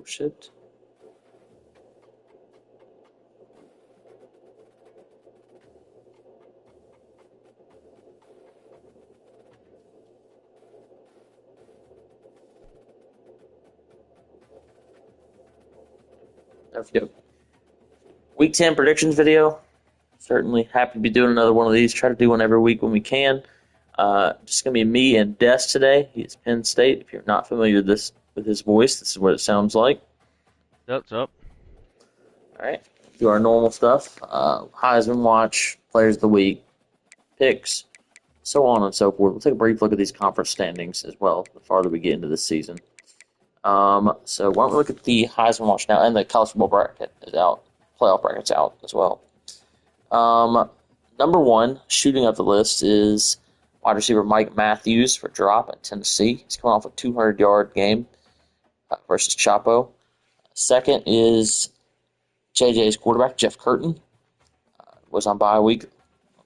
shipped. There we go. Week 10 predictions video. Certainly happy to be doing another one of these. Try to do one every week when we can. Just going to be me and Des today. He's Penn State. If you're not familiar with his voice, this is what it sounds like. What's up? All right. Do our normal stuff. Heisman Watch, Players of the Week, picks, so on and so forth. We'll take a brief look at these conference standings as well the farther we get into this season. So why don't we look at the Heisman Watch now, and the college football bracket is out. Playoff bracket's out as well. Number one, shooting up the list, is wide receiver Mike Matthews for drop at Tennessee. He's coming off a 200-yard game versus Chapo. Second is JJ's quarterback, Jeff Curtin. Was on bye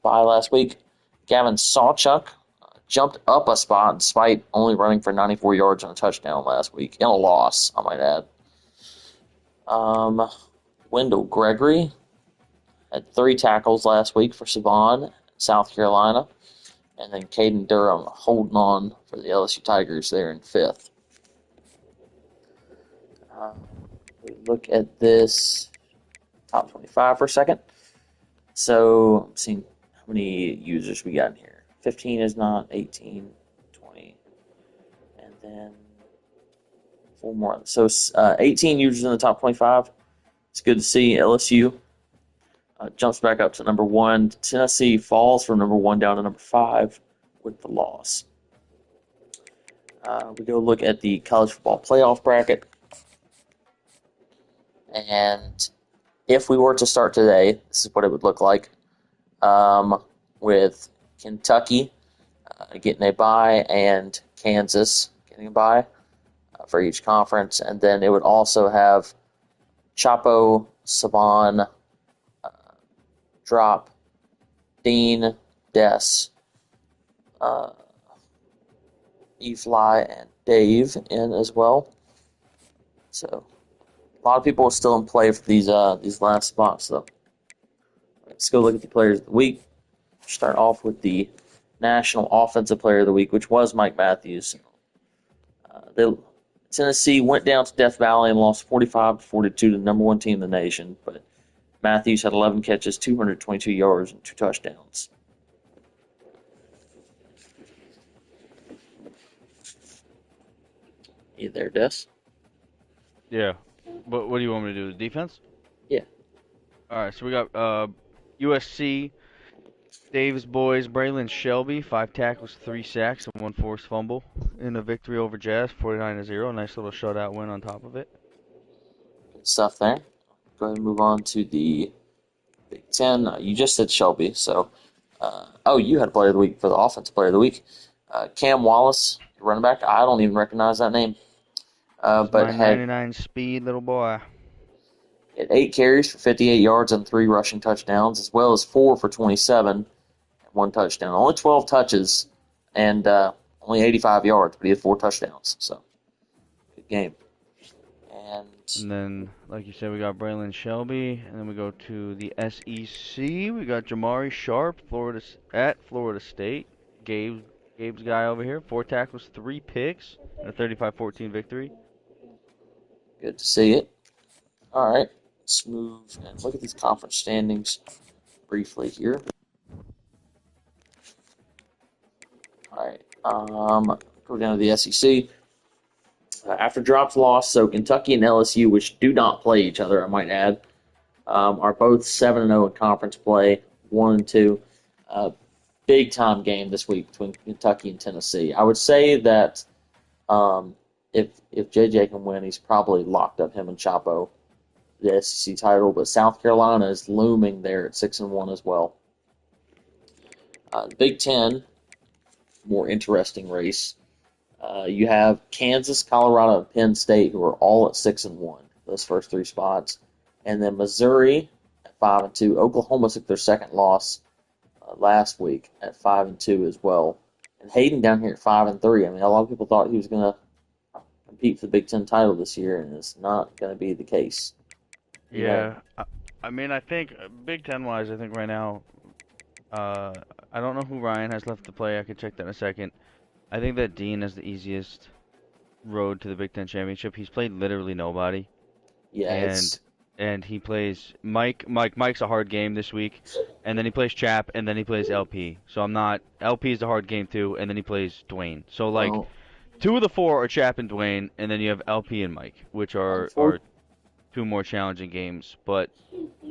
last week. Gavin Sawchuk jumped up a spot despite only running for 94 yards on a touchdown last week. And a loss, I might add. Wendell Gregory had 3 tackles last week for Savon, South Carolina. And then Caden Durham holding on for the LSU Tigers there in 5th. We look at this top 25 for a second. So I'm seeing how many users we got in here. 15 is not, 18, 20, and then 4 more. So 18 users in the top 25. It's good to see. LSU jumps back up to number 1. Tennessee falls from number 1 down to number 5 with the loss. We go look at the college football playoff bracket. And if we were to start today, this is what it would look like. With Kentucky getting a bye and Kansas getting a bye for each conference. And then it would also have Chapo, Saban, Drop, Dean, Des, E-Fly, and Dave in as well. So a lot of people are still in play for these last spots, though. Let's go look at the players of the week. Start off with the National Offensive Player of the Week, which was Mike Matthews. Tennessee went down to Death Valley and lost 45-42 to the number 1 team in the nation, but Matthews had 11 catches, 222 yards, and 2 touchdowns. You there, Des? Yeah. What do you want me to do? The defense? Yeah. All right. So we got USC. Dave's boys, Braylon Shelby, 5 tackles, 3 sacks, and 1 forced fumble in a victory over Jazz, 49-0. Nice little shutout win on top of it. Good stuff there. Go ahead and move on to the Big Ten. You just said Shelby, so you had a player of the week for the offensive player of the week. Cam Wallace, running back. I don't even recognize that name. But had 99 speed, little boy. Had 8 carries for 58 yards and 3 rushing touchdowns, as well as 4 for 27 and 1 touchdown. Only 12 touches and only 85 yards, but he had 4 touchdowns. So, good game. And then, like you said, we got Braylon Shelby, and then we go to the SEC. We got Jamari Sharp, Florida State. Gabe's guy over here, 4 tackles, 3 picks, and a 35-14 victory. Good to see it. All right, let's move and look at these conference standings briefly here. All right, go down to the SEC. After drops lost, so Kentucky and LSU, which do not play each other, I might add, are both 7-0 in conference play, 1-2. Big time game this week between Kentucky and Tennessee. I would say that if JJ can win, he's probably locked up him and Chapo the SEC title. But South Carolina is looming there at 6-1 as well. The Big Ten, more interesting race. You have Kansas, Colorado, and Penn State, who are all at 6-1. Those first 3 spots, and then Missouri at 5-2. Oklahoma took their second loss last week at 5-2 as well. And Hayden down here at 5-3. I mean, a lot of people thought he was going to compete for the Big Ten title this year, and it's not going to be the case. You know, Yeah, I mean, I think Big Ten wise, I think right now, uh, I don't know who Ryan has left to play. I could check that in a second. I think that Dean has the easiest road to the Big Ten championship. He's played literally nobody, yeah, and it's he plays Mike's a hard game this week, and then he plays Chap, and then he plays LP. So I'm not LP is a hard game too, and then he plays Dwayne. So like well, two of the four are Chap and Dwayne, and then you have LP and Mike, which are unfortunately. two more challenging games. But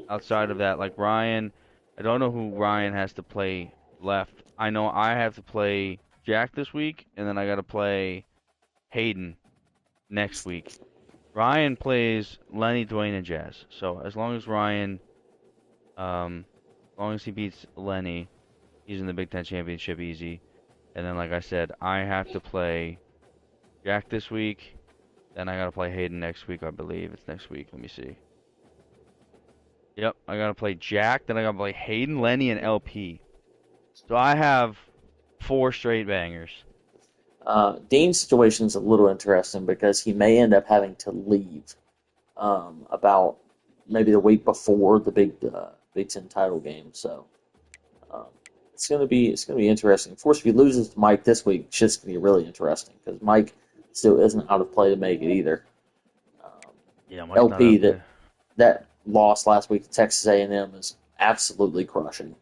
outside of that, like Ryan, I don't know who Ryan has to play left. I know I have to play Jack this week, and then I got to play Hayden next week. Ryan plays Lenny, Dwayne, and Jazz. So as long as Ryan, as long as he beats Lenny, he's in the Big Ten championship easy. And then, like I said, I have to play Jack this week. Then I gotta play Hayden next week. I believe it's next week. Let me see. Yep, I gotta play Jack. Then I gotta play Hayden, Lenny, and LP. So I have four straight bangers. Dean's situation is a little interesting because he may end up having to leave about maybe the week before the Big Ten title game. So um, it's gonna be interesting. Of course, if he loses to Mike this week, it's just gonna be really interesting because Mike still isn't out of play to make it either. Um, Yeah, Mike's not out LP of play. that loss last week to Texas A&M is absolutely crushing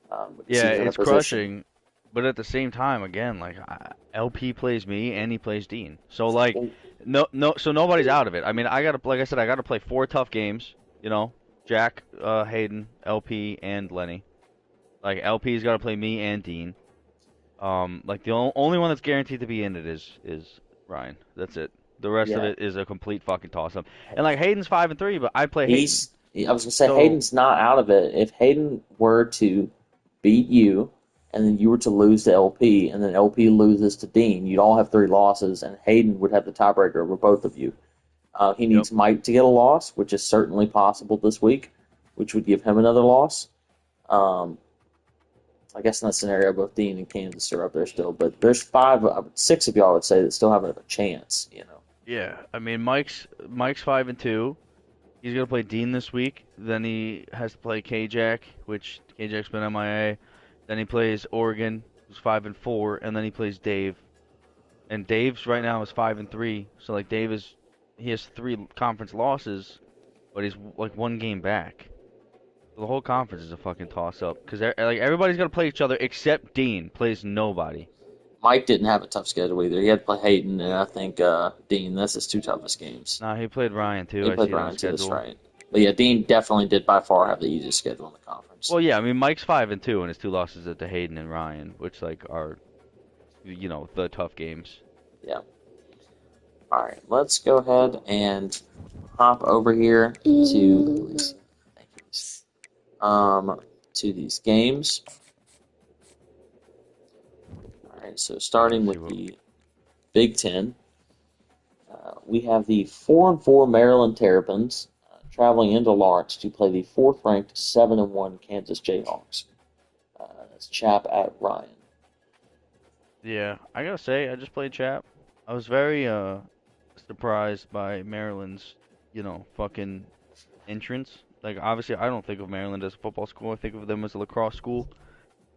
because Yeah, he's in a it's position. crushing, but at the same time, again, like LP plays me and he plays Dean, so like, Well, so nobody's out of it. I mean, I gotta, like I said, I gotta play four tough games. You know, Jack, Hayden, LP, and Lenny. Like LP's gotta play me and Dean. Like the only one that's guaranteed to be in it is Ryan. That's it. The rest of yeah, it is a complete fucking toss up. And like Hayden's 5-3, but I play Hayden, I was gonna say so Hayden's not out of it. If Hayden were to beat you, and then you were to lose to LP, and then LP loses to Dean, you'd all have three losses, and Hayden would have the tiebreaker over both of you. He yep. needs Mike to get a loss, which is certainly possible this week, which would give him another loss. Um, I guess in that scenario, both Dean and Kansas are up there still, but there's six of y'all would say that still have a chance. Yeah, I mean Mike's 5-2. He's gonna play Dean this week. Then he has to play K-Jack, which K-Jack's been MIA. Then he plays Oregon, who's 5-4, and then he plays Dave. And Dave's right now is 5-3. So like he has three conference losses, but he's like one game back. So the whole conference is a fucking toss up because like everybody's gonna play each other except Dean plays nobody. Mike didn't have a tough schedule either. He had to play Hayden and I think Dean. That's his two toughest games. Nah, he played Ryan He too. I played see it on the Ryan too. That's schedule. right. But yeah, Dean definitely did by far have the easiest schedule in the conference. Well, yeah, I mean Mike's 5-2, and his two losses are to Hayden and Ryan, which like are the tough games. Yeah. All right, let's go ahead and hop over here to thank you, to these games. All right, so Let's starting see with what. the Big Ten, we have the 4-4 Maryland Terrapins traveling into Lawrence to play the fourth-ranked 7-1 Kansas Jayhawks. That's Chap at Ryan. Yeah, I gotta say, I just played Chap. I was very surprised by Maryland's, fucking entrance. Like obviously, I don't think of Maryland as a football school. I think of them as a lacrosse school.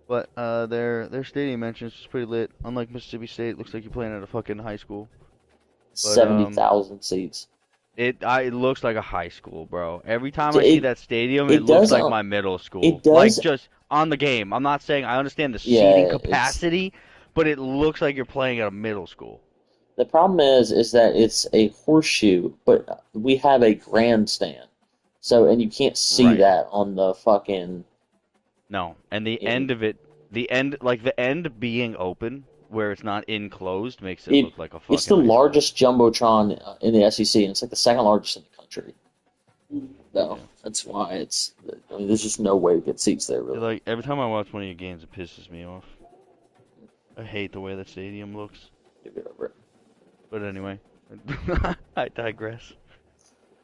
But their stadium entrance was pretty lit. Unlike Mississippi State, looks like you're playing at a fucking high school. But 70,000 seats. it looks like a high school, bro. Every time I see It that stadium, it it looks does like my middle it school. Like does just on the game. I'm not saying I understand the seating yeah, it's capacity, but it looks like you're playing at a middle school. the problem is that it's a horseshoe, but we have a grandstand. So and you can't see Right. that on the fucking No. And the in end of it, the end being open, where it's not enclosed, makes it it look like a it's fucking the high school. largest jumbotron in the SEC and it's like the second largest in the country. Though Yeah. that's why I mean there's just no way to get seats there really. Like every time I watch one of your games, it pisses me off. I hate the way the stadium looks. Get over it. But anyway, I digress.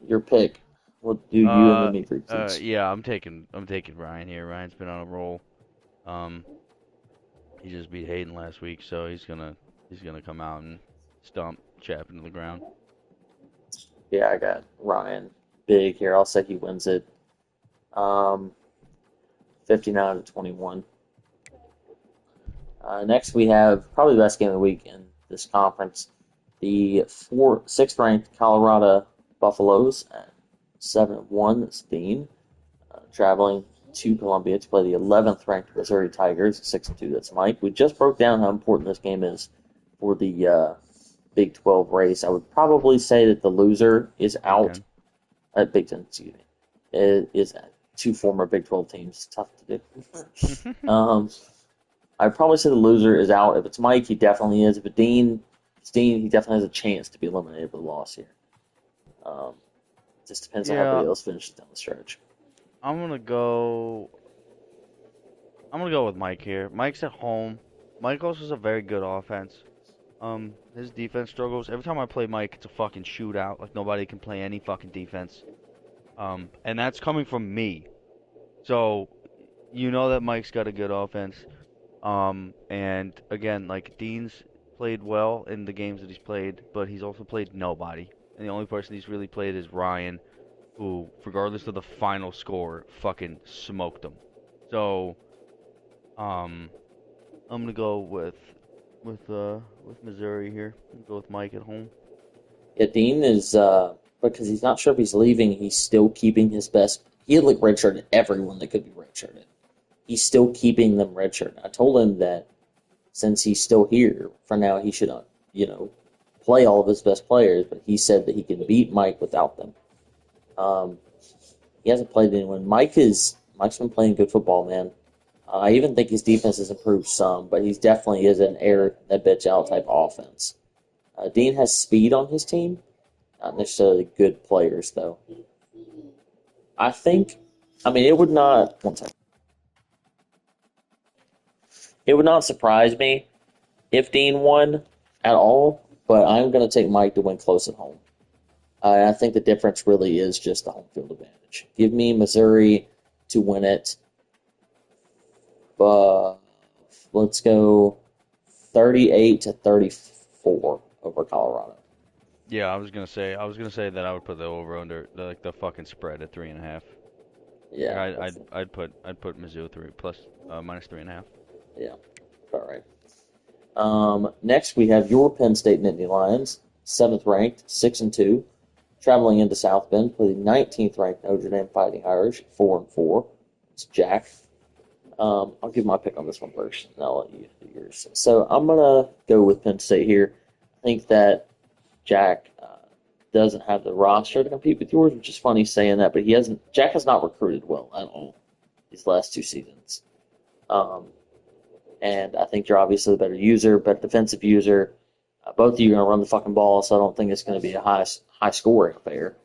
Your pick. We'll do you and Uh, then me for teams. yeah, I'm taking Ryan here. Ryan's been on a roll. Um, he just beat Hayden last week, so he's gonna come out and stump, chap into the ground. Yeah, I got Ryan big here. I'll say he wins it. Um, 59-21. Next, we have probably the best game of the week in this conference. The sixth ranked Colorado Buffaloes at 7-1. That's Dean. Traveling to Columbia to play the 11th ranked Missouri Tigers, 6-2. That's Mike. We just broke down how important this game is for the Big 12 race. I would probably say that the loser is Big out Ten. at Big 10, excuse me. It is two former Big 12 teams. Tough to do. I'd probably say the loser is out. If it's Mike, he definitely is. If it's Dean, he definitely has a chance to be eliminated with a loss here. Um, just depends on how Yeah, everybody else finishes down the stretch. I'm gonna go. I'm gonna go with Mike here. Mike's at home. Mike also has a very good offense. His defense struggles. Every time I play Mike, it's a fucking shootout. Like nobody can play any fucking defense. And that's coming from me. So you know that Mike's got a good offense. And again, like Dean's played well in the games that he's played, but he's also played nobody. And the only person he's really played is Ryan, who, regardless of the final score, fucking smoked him. So, um, I'm gonna go with Missouri here. I'm gonna go with Mike at home. Yeah, Dean is because he's not sure if he's leaving. He's still keeping his best. He had like redshirted everyone that could be redshirted. He's still keeping them redshirted. I told him that since he's still here for now, he should you know play all of his best players. But he said that he can beat Mike without them. Um, he hasn't played anyone. Mike's been playing good football, man. I even think his defense has improved some, but he definitely is an air that bitch out type offense. Dean has speed on his team, not necessarily good players though. I think, I mean, it would not. One second. It would not surprise me if Dean won at all, but I'm going to take Mike to win close at home. I think the difference really is just the home field advantage. Give me Missouri to win it. But let's go 38-34 over Colorado. Yeah, I was gonna say that I would put the over under like the fucking spread at 3.5. Like Yeah, I'd put Mizzou three plus minus 3.5. yeah, all right. Next, we have your Penn State Nittany Lions, seventh ranked, 6-2, traveling into South Bend for the 19th ranked Notre Dame Fighting Irish, 4-4. It's Jack. I'll give my pick on this one first, and I'll let you do yours. So I'm gonna go with Penn State here. I think that Jack doesn't have the roster to compete with yours, which is funny saying that, but he hasn't. Jack has not recruited well at all these last two seasons. Um, and I think you're obviously the better user, better defensive user. Both of you are going to run the fucking ball, so I don't think it's going to be a high scoring affair.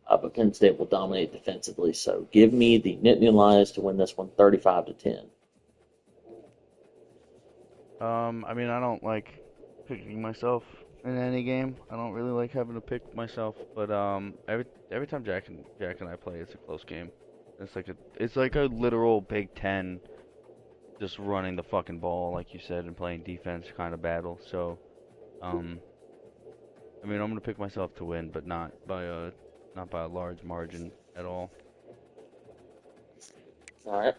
But Penn State will dominate defensively. So give me the Nittany Lions to win this one, 35-10. I mean, I don't like picking myself in any game. I don't really like having to pick myself, but every time Jack and I play, it's a close game. It's like a literal Big Ten, just running the fucking ball, like you said, and playing defense kind of battle. So, um, I mean, I'm gonna pick myself to win, but not by a large margin at all. All right.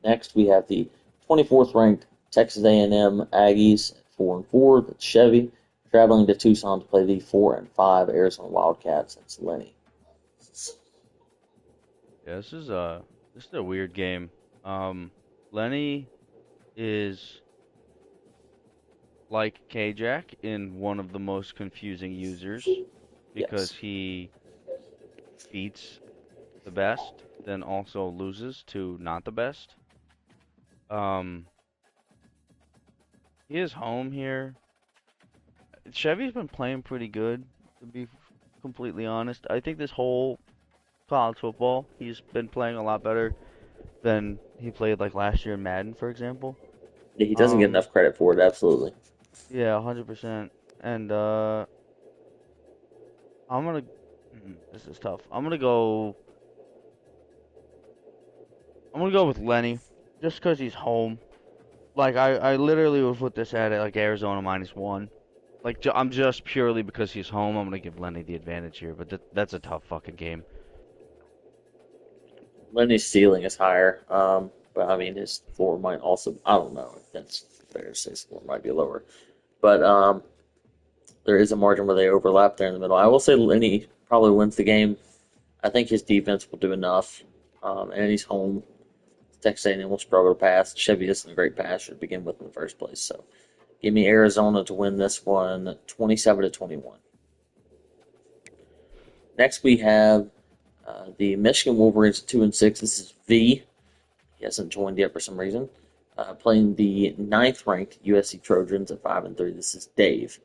Next, we have the 24th ranked Texas A&M Aggies, 4-4. That's Chevy traveling to Tucson to play the 4-5 Arizona Wildcats. That's Lenny. Yeah, this is a weird game. Lenny is like K-Jack in one of the most confusing users because Yes. he beats the best, then also loses to not the best. Um, he is home here. Chevy's been playing pretty good, to be completely honest. I think this whole college football, he's been playing a lot better than he played like last year in Madden, for example. Yeah, he doesn't get Um, enough credit for it, absolutely. yeah, 100%. And I'm gonna. This is tough. I'm gonna go with Lenny, just 'cause he's home. Like I literally would put this at like Arizona -1. I'm just purely because he's home. I'm gonna give Lenny the advantage here, but that's a tough fucking game. Lenny's ceiling is higher, but I mean his floor might also. I don't know if that's fair to say. His floor might be lower, but there is a margin where they overlap there in the middle. I will say Lenny probably wins the game. I think his defense will do enough, and he's home. Texas A&M will struggle to pass. Chevy isn't a great passer to begin with in the first place, so give me Arizona to win this one, 27-21. Next, we have the Michigan Wolverines at 2-6. This is V. He hasn't joined yet for some reason. Playing the ninth-ranked USC Trojans at 5-3. This is Dave.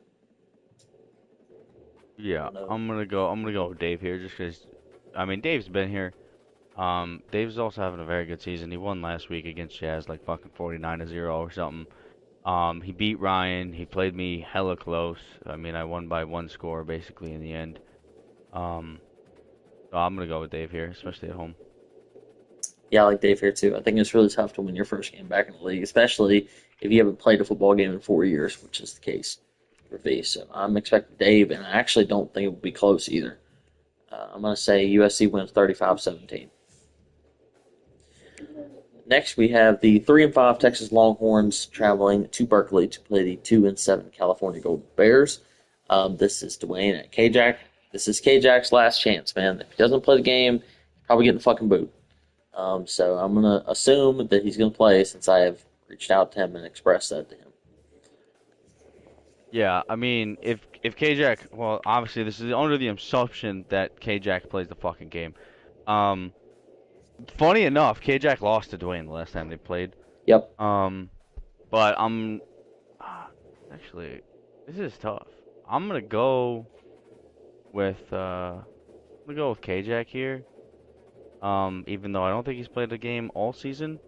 I Yeah, don't know. I'm gonna go with Dave here, just because. I mean, Dave's been here. Dave's also having a very good season. He won last week against Jazz, like fucking 49-0 or something. He beat Ryan. He played me hella close. I mean, I won by one score basically in the end. Um, so I'm gonna go with Dave here, especially at home. Yeah, I like Dave here too. I think it's really tough to win your first game back in the league, especially if you haven't played a football game in 4 years, which is the case for V. So I'm expecting Dave, and I actually don't think it will be close either. I'm going to say USC wins 35-17. Next, we have the 3-5 Texas Longhorns traveling to Berkeley to play the 2-7 California Golden Bears. This is Dwayne at KJack. This is KJack's last chance, man. If he doesn't play the game, he's probably getting fucking booed. So I'm going to assume that he's going to play since I have reached out to him and expressed that to him. Yeah, I mean, if K-Jack, well, obviously this is under the assumption that K-Jack plays the fucking game. Um, Funny enough, K-Jack lost to Dwayne the last time they played. Yep. Um, but ah, actually, this is tough. I'm gonna go with K-Jack here. Even though I don't think he's played a game all season,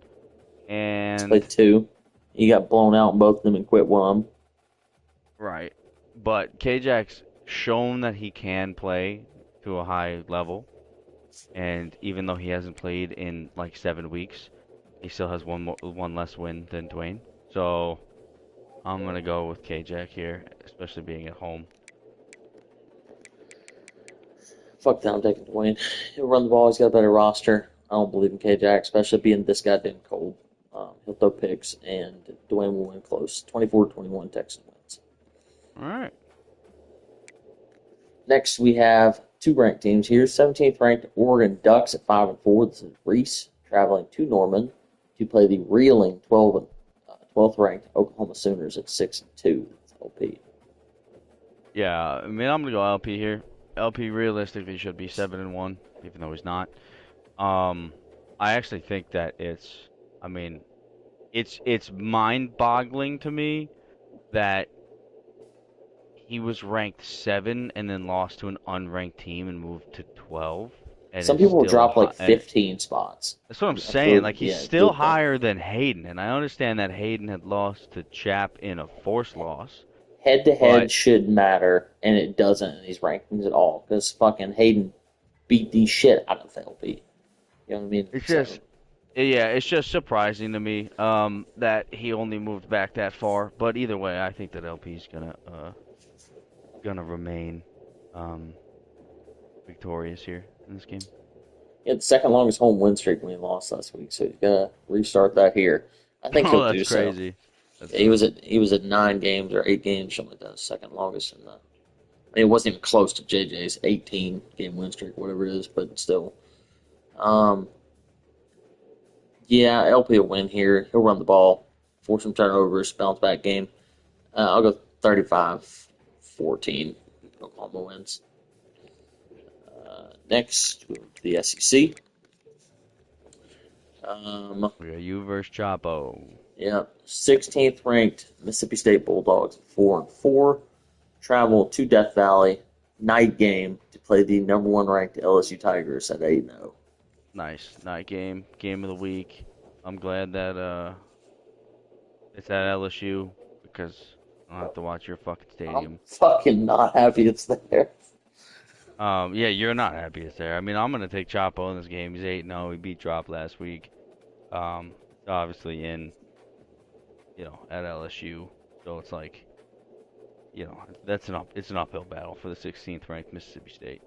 He's and played two. He got blown out in both of them and quit one. right, but K-Jack's shown that he can play to a high level. And even though he hasn't played in like 7 weeks, he still has one less win than Dwayne. So I'm gonna go with K-Jack here, especially being at home. Fuck that, I'm taking Dwayne. He'll run the ball. He's got a better roster. I don't believe in KJack, especially being this goddamn cold. He'll throw picks, and Dwayne will win close. 24-21, Texas wins. All right. Next, we have two ranked teams here. 17th ranked Oregon Ducks at 5-4. This is Reese traveling to Norman to play the reeling 12th ranked Oklahoma Sooners at 6-2. That's LP. Yeah, I mean I'm gonna go LP here. LP realistically should be 7-1, even though he's not. Um, I actually think that I mean, it's mind-boggling to me that he was ranked 7 and then lost to an unranked team and moved to 12 and Some is people will still drop high. like 15 spots. That's what I'm Yeah, for saying. Like he's yeah, still good point. higher than Hayden, and I understand that Hayden had lost to Chap in a forced loss, Head to head but should matter, and it doesn't in these rankings at all because fucking Hayden beat the shit out of LP. You know what I mean? it's So just yeah, it's just surprising to me that he only moved back that far. But either way, I think that LP's gonna remain um victorious here in this game. he had the second longest home win streak when he lost last week, so he's gonna restart that here. I think he'll Oh, do that's so. crazy. That's Yeah, he was at 9 games or 8 games, something like that. Second longest in the. I mean, it wasn't even close to JJ's 18 game win streak, whatever it is, but still. Um, yeah, LP will win here. He'll run the ball, force some turnovers, bounce back game. I'll go 35-14. Oklahoma wins. Next, we go to the SEC. Um, we got you versus Chapo. yeah, 16th ranked Mississippi State Bulldogs, 4-4. Travel to Death Valley, night game to play the number one ranked LSU Tigers at 8-0. Nice night game of the week. I'm glad that it's at LSU because I don't have to watch your fucking I'm stadium. fucking not happy it's there. Yeah, you're not happy it's there. I mean, I'm gonna take Chapo in this game. He's 8-0. He beat Drop last week. Obviously in at LSU, so it's like you know, it's an uphill battle for the 16th ranked Mississippi State.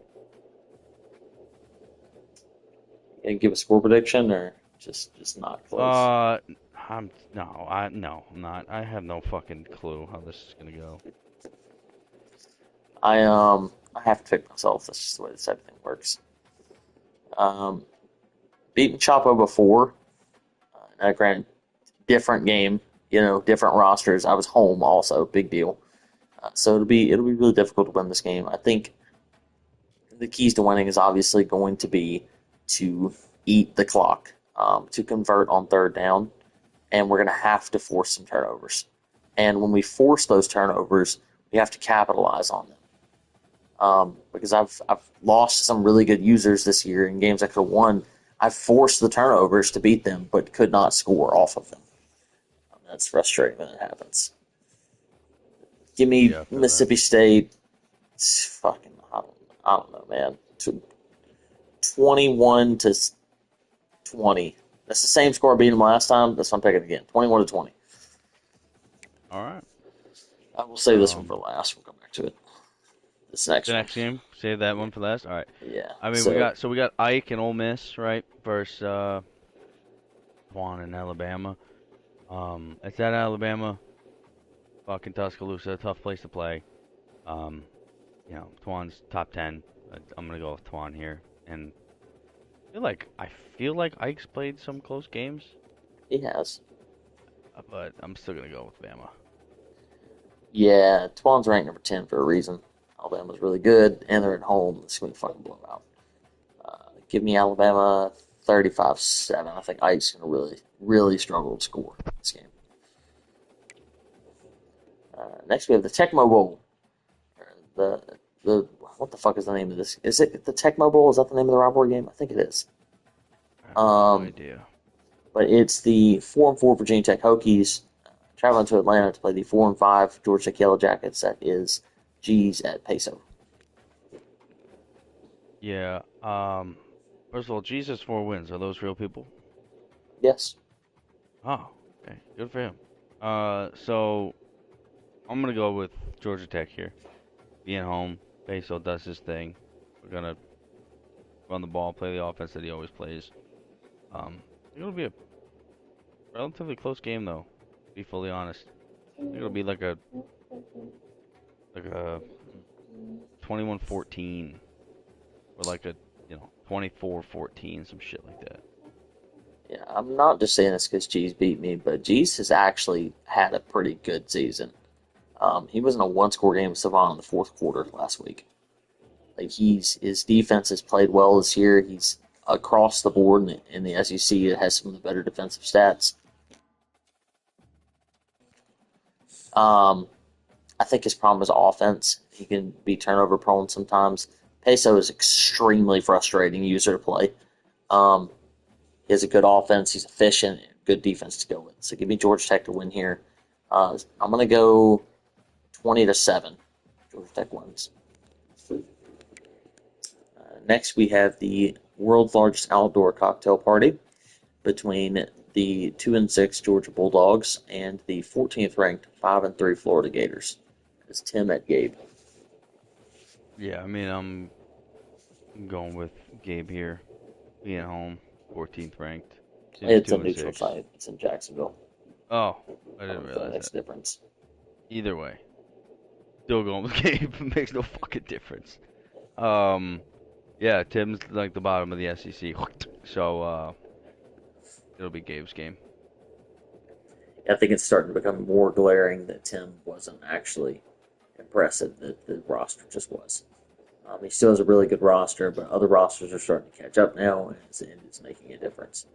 And give a score prediction or just not close. Uh, I'm not. I have no fucking clue how this is gonna go. I have to pick myself. That's just the way this type of thing works. Um, beating Chapo before, granted, different game, different rosters. I was home also, big deal. So it'll be really difficult to win this game. I think the keys to winning is obviously going to be to eat the clock, to convert on third down, and we're going to have to force some turnovers. And when we force those turnovers, we have to capitalize on them. Because I've lost some really good users this year in games I could have won. I forced the turnovers to beat them, but could not score off of them. That's frustrating when it happens. Give me Yeah, I feel that. Mississippi State. It's fucking, I don't know, man. 21-20. That's the same score I beat them last time. That's why I'm picking again. 21-20. All right. I will save this one for Um, last. We'll come back to it. This next the one. next game, save that one for last. All right. Yeah. I mean, So, we got Ike and Ole Miss, right, versus Swan and Alabama. It's at Alabama, fucking Tuscaloosa, tough place to play. Um, Twan's top 10. I'm gonna go with Twan here, and I feel like Ike's played some close games, he has. but I'm still gonna go with Bama. Yeah, Twan's ranked number 10 for a reason. Alabama's really good, and they're at home. It's going to fucking blow out. Give me Alabama 35-7. I think Ike's going to really, really struggle to score this game. Next, we have the Tecmo Bowl. The the what the fuck is the name of this? Is it the Tecmo Bowl? Is that the name of the rivalry game? I think it is. I have no Um, idea. but it's the 4-4 Virginia Tech Hokies traveling to Atlanta to play the 4-5 Georgia Tech Yellow Jackets. That is G's at Peso. Yeah. First of all, Jesus 4 wins. Are those real people? Yes. Oh, okay. Good for him. So I'm gonna go with Georgia Tech here. Being home, Peso does his thing. We're gonna run the ball, play the offense that he always plays. It'll be a relatively close game though. To be fully honest, I think it'll be like a 21-14 or like a 24-14, some shit like that. Yeah, I'm not just saying this because G's beat me, but G's has actually had a pretty good season. He was in a one-score game with Savon in the fourth quarter last week. Like his defense has played well this year. He's across the board in the SEC. It has some of the better defensive stats. Um, I think his problem is offense. He can be turnover prone sometimes. Peso is extremely frustrating user to play. Um, he has a good offense. He's efficient. Good defense to go with. So give me Georgia Tech to win here. I'm gonna go 20-7. Georgia Tech wins. Next, we have the world's largest outdoor cocktail party between the 2-6 Georgia Bulldogs and the 14th ranked 5-3 Florida Gators. It's Tim at Gabe. Yeah, I mean I'm going with Gabe here. Being home, 14th ranked. Tim's It's a two and neutral six. site. It's in Jacksonville. Oh, I I don't didn't know if that realize makes that. a difference. Either way, still going with Gabe. Makes no fucking difference. Um, yeah, Tim's like the bottom of the SEC, so it'll be Gabe's game. I think it's starting to become more glaring that Tim wasn't actually impressive, that the roster just was. He still has a really good roster, but other rosters are starting to catch up now, and it's making a difference.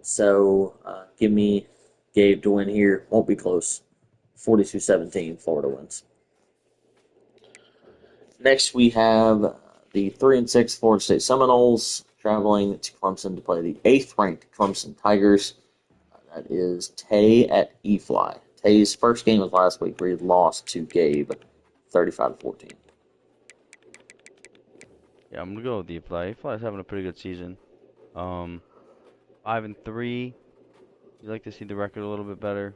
So give me Gabe to win here. Won't be close. 42-17, Florida wins. Next, we have the 3-6 Florida State Seminoles traveling to Clemson to play the eighth-ranked Clemson Tigers. That is Tay at E-Fly. Tay's first game was last week where he lost to Gabe 35-14. Yeah, I'm gonna go with D-Fly. D-Fly's having a pretty good season. Um, 5-3. You like to see the record a little bit better.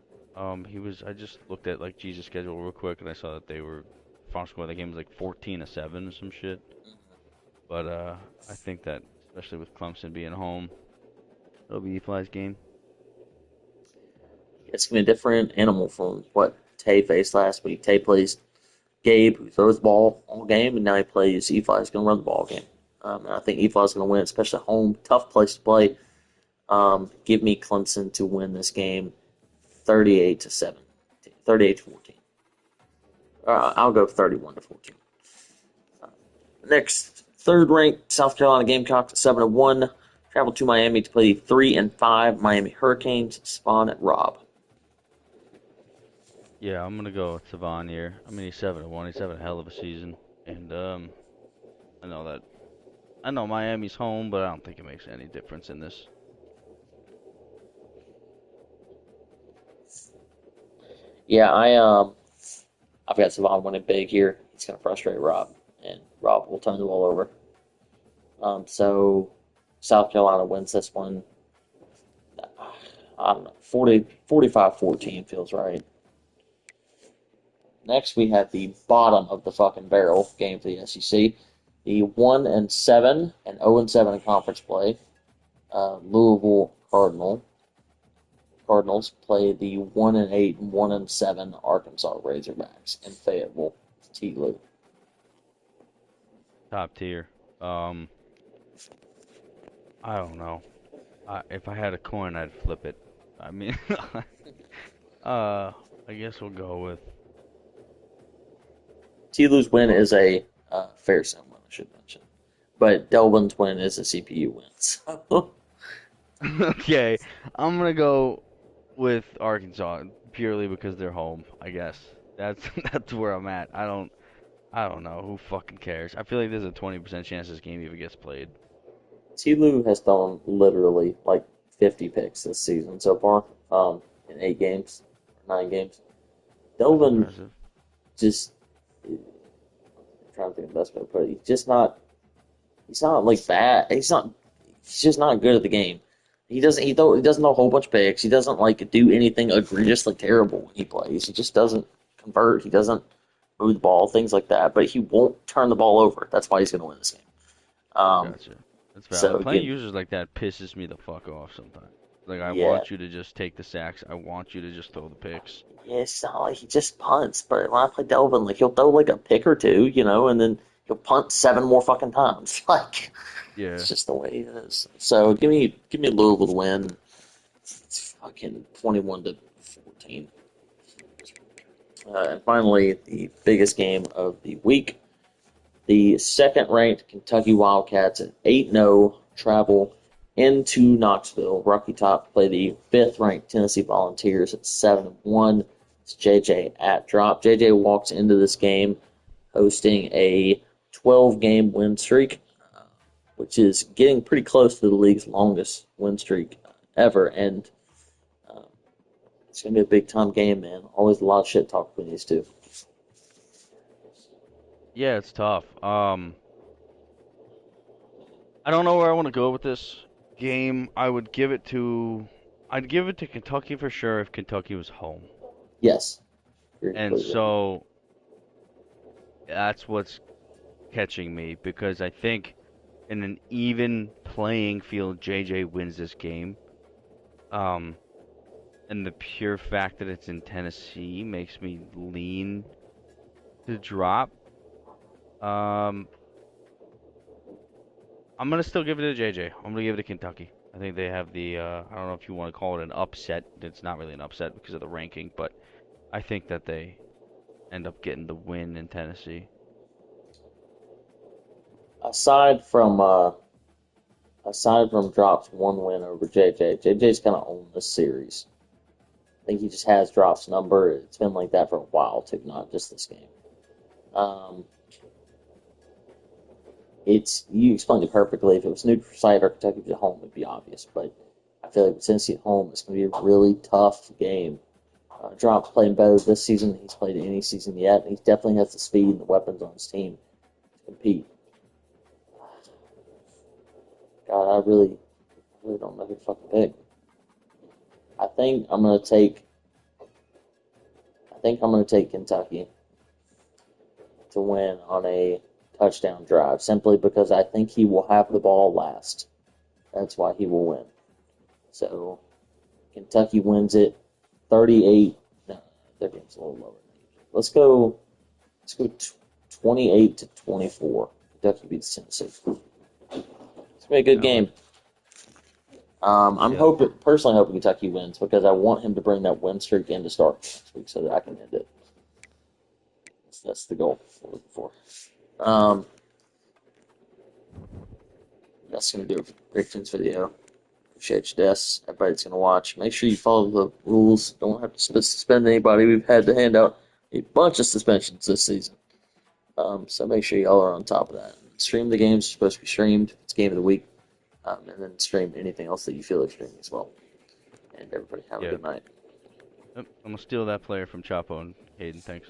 He was. I just looked at like Jesus' schedule real quick, and I saw that they were final score of that game was like 14-7 or some shit. But I think that especially with Clemson being home, it'll be E-Fly's game. It's gonna be a different animal from what Tay faced last week. Tay plays Gabe, who throws the ball all game, and now he plays E-Fly, who's gonna run the ball game. And I think E-Fly's gonna win, especially at home. Tough place to play. Give me Clemson to win this game, 38-7, 38-14. I'll go 31-14. Next, third ranked South Carolina Gamecocks at 7-1. Travel to Miami to play 3-5 Miami Hurricanes. Spawn at Rob. Yeah, I'm gonna go with Savon here. I mean, he's 7-1. He's having a hell of a season, and I know that. I know Miami's home, but I don't think it makes any difference in this. Yeah, I've got Savon winning big here. He's gonna frustrate Rob, and Rob will turn the ball over. So South Carolina wins this one. I don't know, 45-14 feels right. Next, we have the bottom of the fucking barrel game for the SEC. The 1-7 and 0-7 in conference play. Louisville Cardinals play the 1-8 and 1-7 Arkansas Razorbacks in Fayetteville. T. Lou. Top tier. Um, I don't know. If I had a coin, I'd flip it. I mean, I guess we'll go with. T. Lou's win is a fair sim win, I should mention. But Delvin's win is a CPU win. So Okay, I'm gonna go with Arkansas purely because they're home. I guess that's that's where I'm at. I don't know. Who fucking cares? I feel like there's a 20% chance this game even gets played. T. Lou has thrown literally like 50 picks this season so far in 8 games, 9 games. That's Delvin impressive. just, I'm trying to think of the best way to put it. He's not like bad. He's just not good at the game. He doesn't know a whole bunch of picks. He doesn't like do anything egregiously terrible when he plays. He just doesn't convert. He doesn't move the ball, things like that. But he won't turn the ball over. That's why he's going to win this game. Um, Gotcha. That's so valid. Playing again, users like that pisses me the fuck off sometimes. Like I yeah, want you to just take the sacks. I want you to just throw the picks. yeah, it's not like he just punts. But when I play Delvin, like he'll throw like a pick or two, and then he'll punt 7 more fucking times. Like Yeah. it's just the way he is. So give me Louisville to win. It's fucking 21-14. And finally, the biggest game of the week. The second-ranked Kentucky Wildcats at 8-0 travel into Knoxville. Rocky Top play the fifth-ranked Tennessee Volunteers at 7-1. It's JJ at drop. JJ walks into this game hosting a 12-game win streak, which is getting pretty close to the league's longest win streak ever. And it's going to be a big-time game, man. Always a lot of shit talk between these two. Yeah, it's tough. I don't know where I want to go with this game. I'd give it to Kentucky for sure if Kentucky was home. Yes, you're And completely right. so that's what's catching me because I think in an even playing field, JJ wins this game. Um, and the pure fact that it's in Tennessee makes me lean to drop. Um, I'm gonna still give it to JJ. I'm gonna give it to Kentucky. I think they have the I don't know if you want to call it an upset. It's not really an upset because of the ranking, but I think that they end up getting the win in Tennessee. Aside from uh, aside from Drop's one win over JJ's kind of owned this series. I think he just has Drop's number. It's been like that for a while too, not just this game. Um, it's you explained it perfectly. If it was neutral site or Kentucky was at home, it'd be obvious. But I feel like with Tennessee at home, it's going to be a really tough game. Drop's playing better this season than he's played any season yet. He definitely has the speed and the weapons on his team to compete. God, I really don't know who to fucking pick. I think I'm gonna take I think I'm going to take Kentucky to win on a touchdown drive simply because I think he will have the ball last. That's why he will win. So Kentucky wins it 38. No, their game's a little lower. Let's go. Let's go 28 to 24. Kentucky beats Tennessee. It's gonna be a good game. I'm Yep. personally hoping Kentucky wins because I want him to bring that win streak in to start next week so that I can end it. That's the goal we're looking for. Um, that's going to do it for the predictions video. Appreciate you, Des. Everybody's going to watch. Make sure you follow the rules. Don't have to suspend anybody. We've had to hand out a bunch of suspensions this season. So make sure y'all are on top of that. Stream the games are supposed to be streamed. It's game of the week. And then stream anything else that you feel like streaming as well. And everybody have a Yep. good night. Yep. I'm gonna steal that player from Chapo and Hayden. Thanks.